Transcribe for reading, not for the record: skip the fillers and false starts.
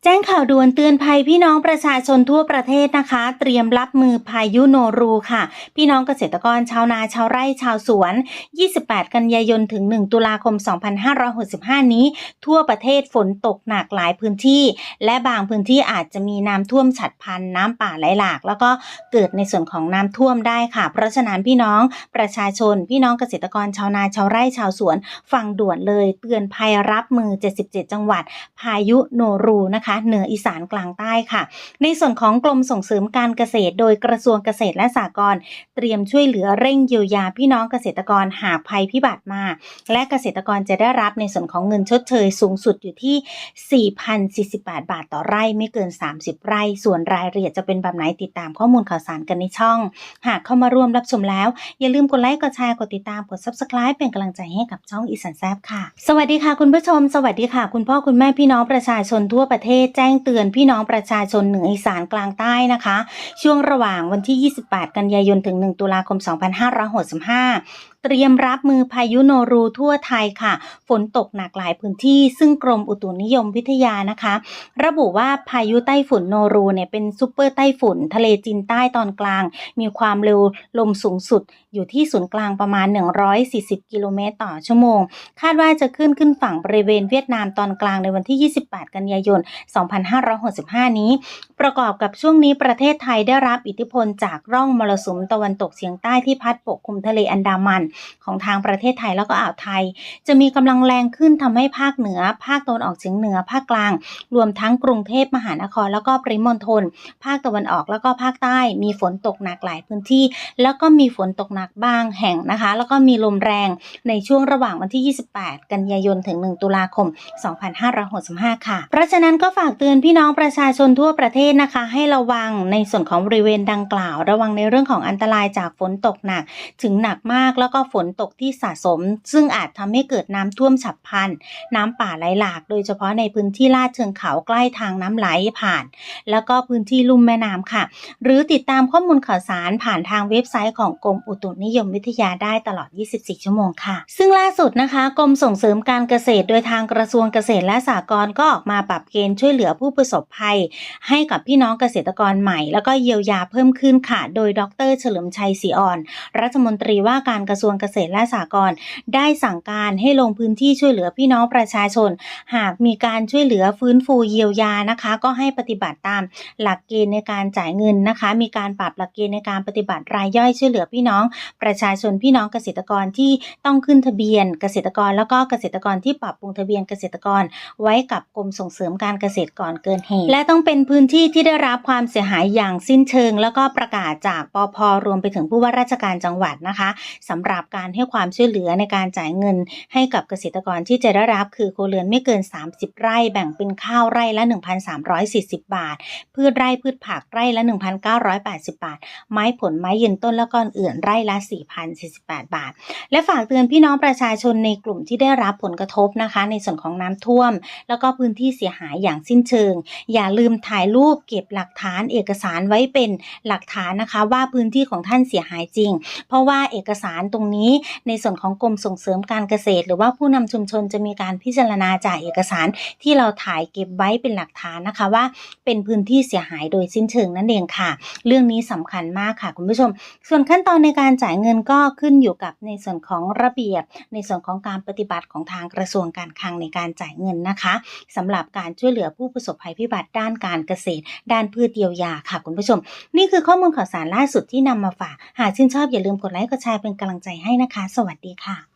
แจ้งข่าวด่วนเตือนภัยพี่น้องประชาชนทั่วประเทศนะคะเตรียมรับมือพายุโนรูค่ะพี่น้องเกษตรกรชาวนาชาวไร่ชาวสวน 28 กันยายนถึง 1 ตุลาคม 2565 นี้ทั่วประเทศฝนตกหนักหลายพื้นที่และบางพื้นที่อาจจะมีน้ำท่วมฉับพลันน้ำป่าไหลหลากแล้วก็เกิดในส่วนของน้ำท่วมได้ค่ะเพราะฉะนั้นพี่น้องประชาชนพี่น้องเกษตรกรชาวนาชาวไร่ชาวสวนฟังด่วนเลยเตือนภัยรับมือ 77 จังหวัดพายุโนรูนะคะเหนืออีสานกลางใต้ค่ะในส่วนของกรมส่งเสริมการเกษตรโดยกระทรวงเกษตรและสหกรณ์เตรียมช่วยเหลือเร่งเยียวยาพี่น้องเกษตรกรหากภัยพิบัติมาและเกษตรกรจะได้รับในส่วนของเงินชดเชยสูงสุดอยู่ที่ 4,048 บาทต่อไร่ไม่เกิน30ไร่ส่วนรายละเอียดจะเป็นแบบไหนติดตามข้อมูลข่าวสารกันในช่องหากเข้ามาร่วมรับชมแล้วอย่าลืมกดไลค์กดแชร์กดติดตามกด Subscribe เป็นกำลังใจให้กับช่องอีสานแซ่บค่ะสวัสดีค่ะคุณผู้ชมสวัสดีค่ะคุณพ่อคุณแม่พี่น้องประชาชนทั่วประเทศแจ้งเตือนพี่น้องประชาชนเหนืออีสานกลางใต้นะคะช่วงระหว่างวันที่ 28 กันยายนถึง 1 ตุลาคม 2565 เตรียมรับมือพายุโนรูทั่วไทยค่ะฝนตกหนักหลายพื้นที่ซึ่งกรมอุตุนิยมวิทยานะคะระบุว่าพายุไต้ฝุ่นโนรูเนี่ยเป็นซุปเปอร์ไต้ฝุ่นทะเลจีนใต้ตอนกลางมีความเร็วลมสูงสุดอยู่ที่ศูนย์กลางประมาณ140กิโลเมตรต่อชั่วโมงคาดว่าจะขึ้นฝั่งบริเวณเวียดนามตอนกลางในวันที่ 28 กันยายน 2565 นี้ประกอบกับช่วงนี้ประเทศไทยได้รับอิทธิพลจากร่องมรสุมตะวันตกเฉียงใต้ที่พัดปกคลุมทะเลอันดามันของทางประเทศไทยแล้วก็อ่าวไทยจะมีกำลังแรงขึ้นทำให้ภาคเหนือภาคตะวันออกเฉียงเหนือภาคกลางรวมทั้งกรุงเทพมหานครแล้วก็ปริมณฑลภาคตะวันออกแล้วก็ภาคใต้มีฝนตกหนักหลายพื้นที่แล้วก็มีฝนตกหนักบางแห่งนะคะแล้วก็มีลมแรงในช่วงระหว่างวันที่ 28 กันยายนถึง 1 ตุลาคม 2565 ค่ะเพราะฉะนั้นก็ฝากเตือนพี่น้องประชาชนทั่วประเทศนะคะให้ระวังในส่วนของบริเวณดังกล่าวระวังในเรื่องของอันตรายจากฝนตกหนักถึงหนักมากแล้วก็ฝนตกที่สะสมซึ่งอาจทำให้เกิดน้ำท่วมฉับพลันน้ำป่าไหลหลากโดยเฉพาะในพื้นที่ลาดเชิงเขาใกล้ทางน้ำไหลผ่านแล้วก็พื้นที่ลุ่มแม่น้ำค่ะหรือติดตามข้อมูลข่าวสารผ่านทางเว็บไซต์ของกรมอุตุนิยมวิทยาได้ตลอด 24 ชั่วโมงค่ะซึ่งล่าสุดนะคะกรมส่งเสริมการเกษตรโดยทางกระทรวงเกษตรและสหกรณ์ก็ออกมาปรับเกณฑ์ช่วยเหลือผู้ประสบภัยให้กับพี่น้องเกษตรกรใหม่แล้วก็เยียวยาเพิ่มขึ้นค่ะโดยดร.เฉลิมชัยศรีอ่อนรัฐมนตรีว่าการกระทรวงเกษตรและสหกรณ์ได้สั่งการให้ลงพื้นที่ช่วยเหลือพี่น้องประชาชนหากมีการช่วยเหลือฟื้นฟูเยียวยานะคะก็ให้ปฏิบัติตามหลักเกณฑ์ในการจ่ายเงินนะคะมีการปรับหลักเกณฑ์ในการปฏิบัติรายย่อยช่วยเหลือพี่น้องประชาชนพี่น้องเกษตรกรที่ต้องขึ้นทะเบียนเกษตรกรแล้วก็เกษตรกรที่ปรับปรุงทะเบียนเกษตรกรไว้กับกรมส่งเสริมการเกษตรก่อนเกินเหตุและต้องเป็นพื้นที่ที่ได้รับความเสียหายอย่างสิ้นเชิงแล้วก็ประกาศจากปภ.รวมไปถึงผู้ว่าราชการจังหวัดนะคะสำหรับการให้ความช่วยเหลือในการจ่ายเงินให้กับเกษตรกรที่จะได้รับคือครัวเรือนไม่เกิน30ไร่แบ่งเป็นข้าวไร่ละ 1,340 บาทพืชไร่พืชผักไร่ละ 1,980 บาทไม้ผลไม้ยืนต้นและก้อนอื่นไร่ละ 4,048 บาทและฝากเตือนพี่น้องประชาชนในกลุ่มที่ได้รับผลกระทบนะคะในส่วนของน้ำท่วมแล้วก็พื้นที่เสียหายอย่างสิ้นเชิงอย่าลืมถ่ายรูปเก็บหลักฐานเอกสารไว้เป็นหลักฐานนะคะว่าพื้นที่ของท่านเสียหายจริงเพราะว่าเอกสารตรงนี้ในส่วนของกรมส่งเสริมการเกษตรหรือว่าผู้นำชุมชนจะมีการพิจารณาจากเอกสารที่เราถ่ายเก็บไว้เป็นหลักฐานนะคะว่าเป็นพื้นที่เสียหายโดยสิ้นเชิงนั่นเองค่ะเรื่องนี้สำคัญมากค่ะคุณผู้ชมส่วนขั้นตอนในการจ่ายเงินก็ขึ้นอยู่กับในส่วนของระเบียบในส่วนของการปฏิบัติของทางกระทรวงการคลังในการจ่ายเงินนะคะสำหรับการช่วยเหลือผู้ประสบภัยพิบัติด้านการเกษตรด้านพืชเยียวยาค่ะคุณผู้ชมนี่คือข้อมูลข่าวสารล่าสุดที่นำมาฝากหากชื่นชอบอย่าลืมกดไลค์กดแชร์เป็นกำลังใจให้นะคะสวัสดีค่ะ